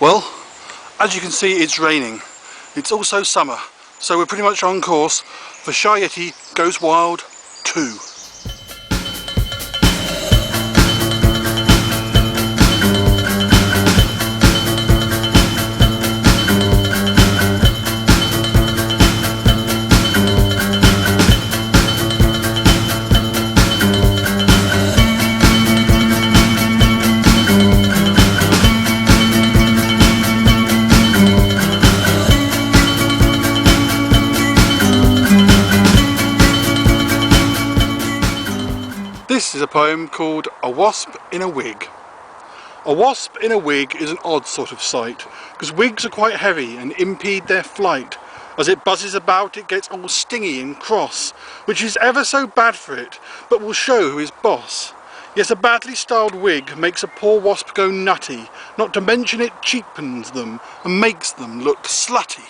Well, as you can see, it's raining. It's also summer, so we're pretty much on course for Shy Yeti Goes Wild 2. This is a poem called A Wasp in a Wig. A wasp in a wig is an odd sort of sight, because wigs are quite heavy and impede their flight. As it buzzes about, it gets all stingy and cross, which is ever so bad for it, but will show who is boss. Yes, a badly styled wig makes a poor wasp go nutty, not to mention it cheapens them and makes them look slutty.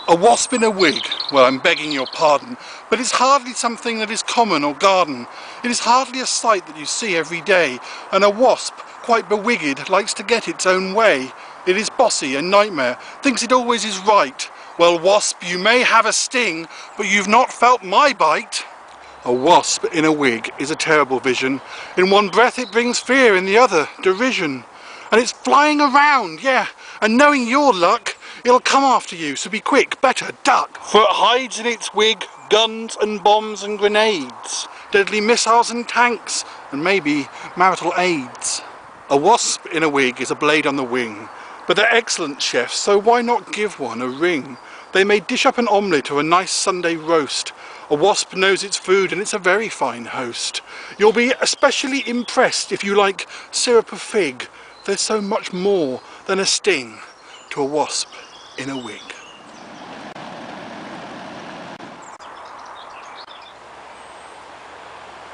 A wasp in a wig, well, I'm begging your pardon, but it's hardly something that is common or garden. It is hardly a sight that you see every day, and a wasp, quite bewigged, likes to get its own way. It is bossy and nightmare, thinks it always is right. Well, wasp, you may have a sting, but you've not felt my bite. A wasp in a wig is a terrible vision. In one breath it brings fear, in the other derision. And it's flying around, yeah, and knowing your luck, it'll come after you, so be quick, better duck. For it hides in its wig guns and bombs and grenades, deadly missiles and tanks, and maybe marital aids. A wasp in a wig is a blade on the wing, but they're excellent chefs, so why not give one a ring? They may dish up an omelette or a nice Sunday roast. A wasp knows its food and it's a very fine host. You'll be especially impressed if you like syrup of fig. There's so much more than a sting to a wasp in a wig.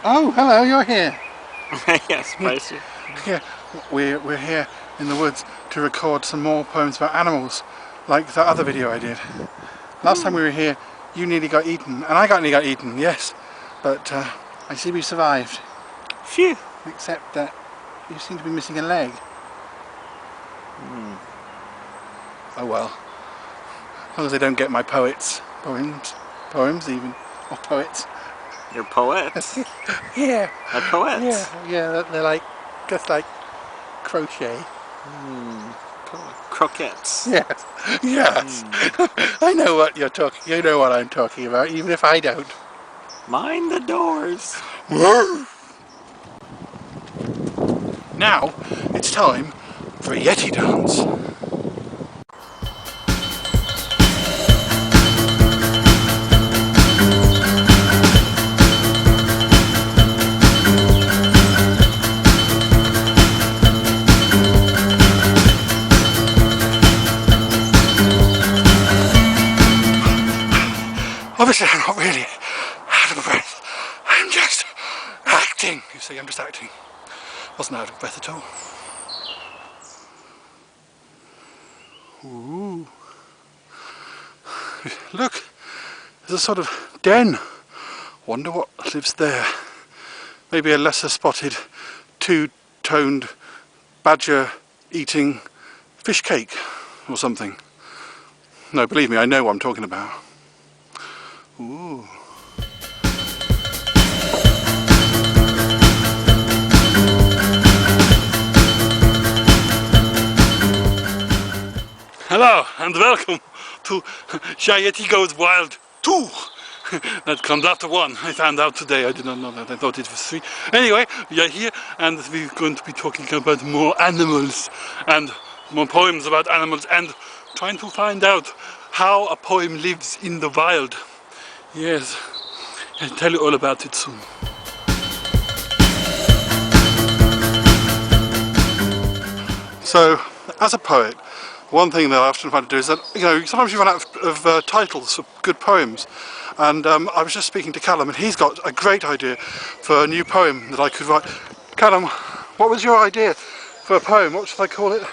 Oh, hello, you're here. Yes, nice. Yeah, we're here in the woods to record some more poems about animals, like that other video I did. Last time we were here, you nearly got eaten, and I nearly got eaten, yes, but I see we survived. Phew. Except that you seem to be missing a leg. Oh well. As long as they don't get my poems even, or poets. You're poets. Yeah. They're poets. Yeah, they're like, just like crochet. Croquettes. Yes, yes. I know what you're talking. You know what I'm talking about, even if I don't. Mind the doors. Now it's time for a Yeti dance. Obviously I'm not really out of breath. I'm just acting. You see, I'm just acting. Wasn't out of breath at all. Ooh. Look, there's a sort of den. Wonder what lives there. Maybe a lesser spotted, two-toned, badger-eating fish cake or something. No, believe me, I know what I'm talking about. Ooh. Hello and welcome to Shy Yeti Goes Wild 2. That comes after 1. I found out today. I did not know that. I thought it was 3. Anyway, we are here and we're going to be talking about more animals and more poems about animals and trying to find out how a poem lives in the wild. Yes, I'll tell you all about it soon. So, as a poet, one thing that I often find to do is that, you know, sometimes you run out of titles for good poems. And I was just speaking to Colin, and he's got a great idea for a new poem that I could write. Colin, what was your idea for a poem? What should I call it?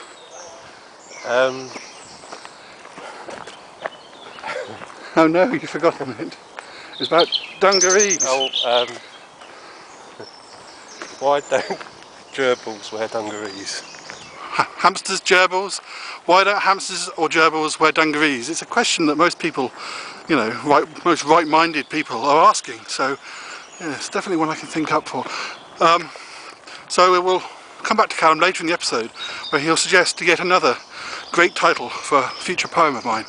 Oh no, you've forgotten it. It's about dungarees. Oh, why don't gerbils wear dungarees? Hamsters, gerbils? Why don't hamsters or gerbils wear dungarees? It's a question that most people, you know, most right-minded people are asking. So, yeah, it's definitely one I can think up for. So we'll come back to Callum later in the episode where he'll suggest yet another great title for a future poem of mine.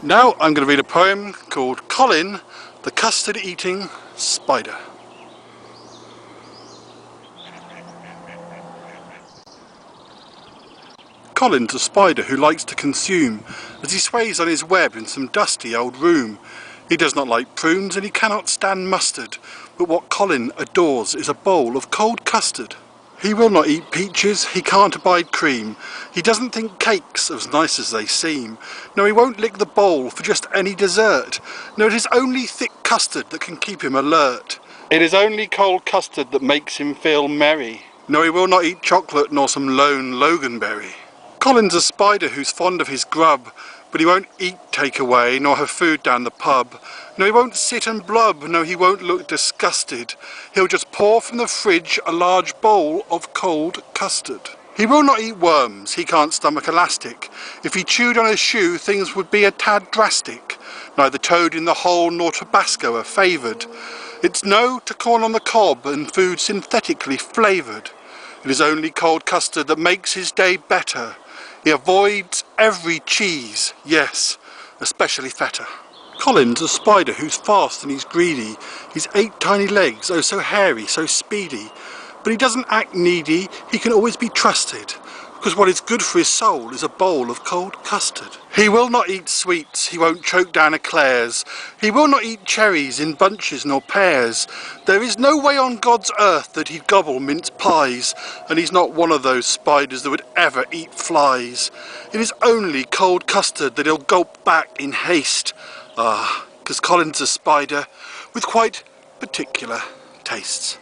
Now I'm going to read a poem called Colin, the Custard-Eating Spider. Colin's a spider who likes to consume as he sways on his web in some dusty old room. He does not like prunes and he cannot stand mustard, but what Colin adores is a bowl of cold custard. He will not eat peaches, he can't abide cream. He doesn't think cakes are as nice as they seem. No, he won't lick the bowl for just any dessert. No, it is only thick custard that can keep him alert. It is only cold custard that makes him feel merry. No, he will not eat chocolate nor some lone loganberry. Colin's a spider who's fond of his grub, but he won't eat takeaway nor have food down the pub. No, he won't sit and blub, no, he won't look disgusted. He'll just pour from the fridge a large bowl of cold custard. He will not eat worms, he can't stomach elastic. If he chewed on a shoe, things would be a tad drastic. Neither toad in the hole nor Tabasco are favoured. It's no to corn on the cob and food synthetically flavoured. It is only cold custard that makes his day better. He avoids every cheese, yes, especially feta. Colin's a spider who's fast and he's greedy. He's 8 tiny legs, oh so hairy, so speedy. But he doesn't act needy, he can always be trusted, because what is good for his soul is a bowl of cold custard. He will not eat sweets, he won't choke down eclairs. He will not eat cherries in bunches nor pears. There is no way on God's earth that he'd gobble mince pies, and he's not one of those spiders that would ever eat flies. It is only cold custard that he'll gulp back in haste. Ah, 'cause Colin's a spider with quite particular tastes.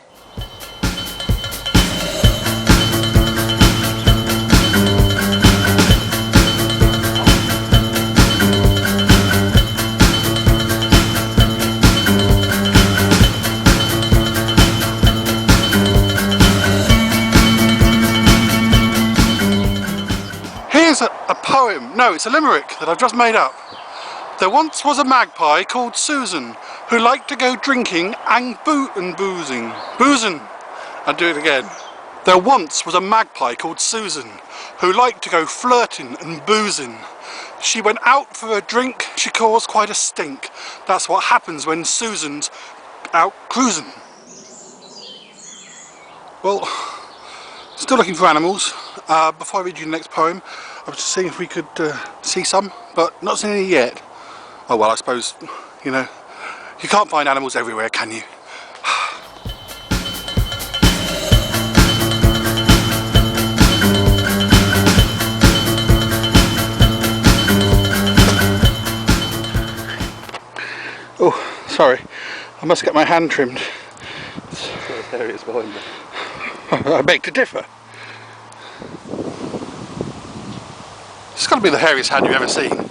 Here's a poem, no, it's a limerick that I've just made up. There once was a magpie called Susan who liked to go drinking and boozing. Boozing. I'll do it again. There once was a magpie called Susan who liked to go flirting and boozing. She went out for a drink, she caused quite a stink. That's what happens when Susan's out cruising. Well, still looking for animals. Before I read you the next poem, I was just seeing if we could see some, but not seen any yet. Oh well, I suppose, you know, you can't find animals everywhere, can you? Oh, sorry, I must get my hand trimmed. It's not as hairy as mine, but I beg to differ. It's got to be the hairiest hand you've ever seen.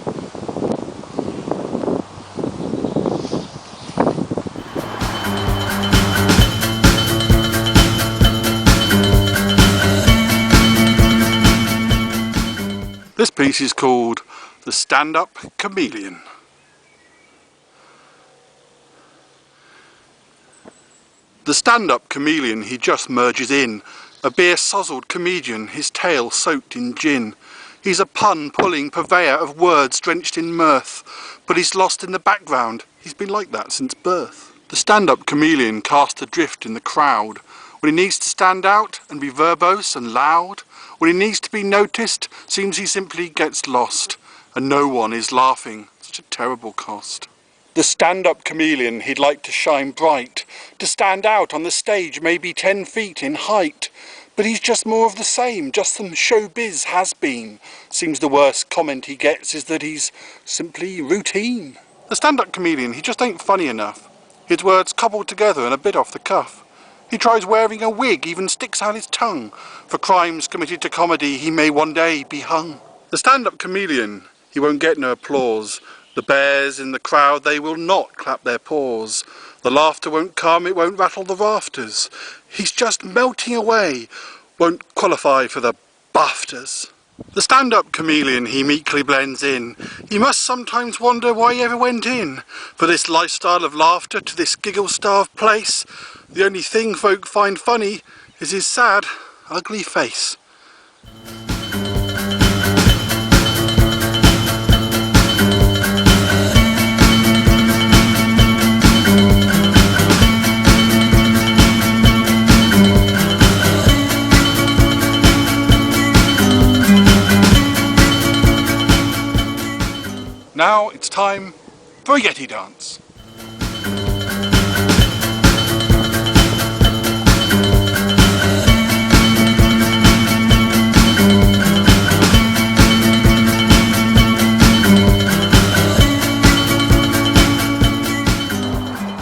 This piece is called The Stand-Up Chameleon. The stand-up chameleon he just merges in, a beer-sozzled comedian, his tail soaked in gin. He's a pun-pulling purveyor of words drenched in mirth, but he's lost in the background, he's been like that since birth. The stand-up chameleon cast adrift in the crowd. When he needs to stand out and be verbose and loud, when he needs to be noticed, seems he simply gets lost, and no one is laughing, such a terrible cost. The stand-up chameleon he'd like to shine bright, to stand out on the stage maybe 10 feet in height, but he's just more of the same, just some showbiz has-been. Seems the worst comment he gets is that he's simply routine. The stand-up comedian, he just ain't funny enough. His words cobbled together and a bit off the cuff. He tries wearing a wig, even sticks out his tongue. For crimes committed to comedy, he may one day be hung. The stand-up comedian, he won't get no applause. The bears in the crowd, they will not clap their paws. The laughter won't come, it won't rattle the rafters. He's just melting away, won't qualify for the BAFTAs. The stand-up chameleon, he meekly blends in. He must sometimes wonder why he ever went in. For this lifestyle of laughter to this giggle-starved place, the only thing folk find funny is his sad, ugly face. Now it's time for a Yeti dance.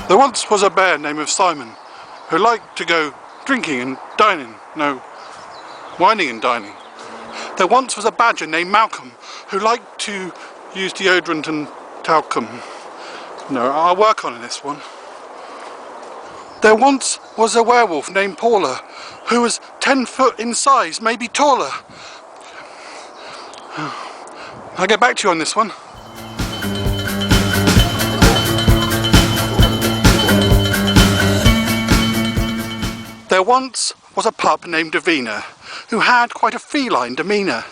There once was a bear named Simon who liked to go drinking and dining. No, whining and dining. There once was a badger named Malcolm who liked to use deodorant and talcum. No, I'll work on this one. There once was a werewolf named Paula who was 10 foot in size, maybe taller. I'll get back to you on this one. There once was a pup named Davina who had quite a feline demeanour.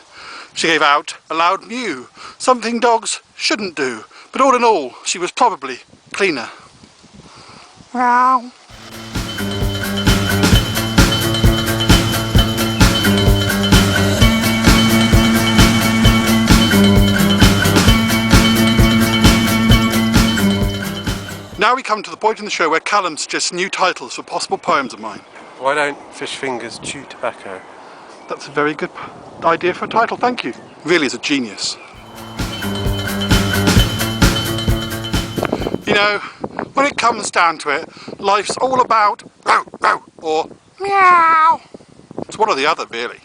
She gave out a loud mew, something dogs shouldn't do, but all in all, she was probably cleaner. Meow. Now we come to the point in the show where Callum suggests new titles for possible poems of mine. Why don't fish fingers chew tobacco? That's a very good idea for a title, thank you. Really is a genius. You know, when it comes down to it, life's all about row, row, or meow. It's one or the other, really.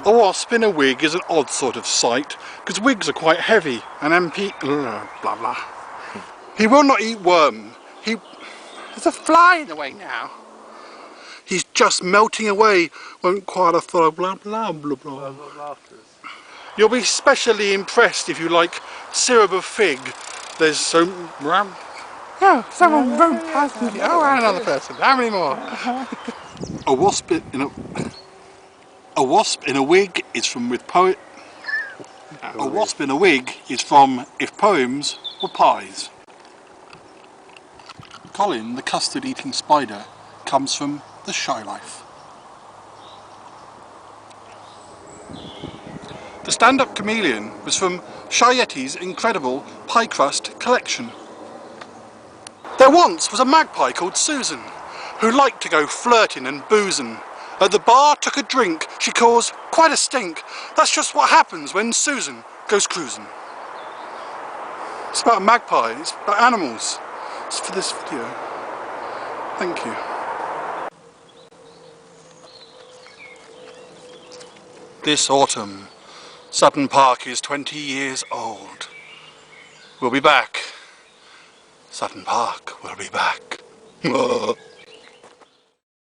A wasp in a wig is an odd sort of sight, because wigs are quite heavy, and blah blah. He will not eat worm. There's a fly in the way now. He's just melting away, won't qualify, blah blah blah blah. You'll be specially impressed if you like syrup of fig. There's so... Oh, someone wrote past me. Oh, and another person. How many more? A wasp in a wig is from with poet. A wasp in a wig is from If Poems Were Pies. Colin, the custard-eating spider, comes from The Shy Life. The stand-up chameleon was from Shy Yeti's incredible pie crust collection. There once was a magpie called Susan, who liked to go flirting and boozing. At the bar, took a drink, she caused quite a stink. That's just what happens when Susan goes cruising. It's about a magpie, it's about animals. It's for this video. Thank you. This autumn, Sutton Park is 20 years old. We'll be back. Sutton Park will be back.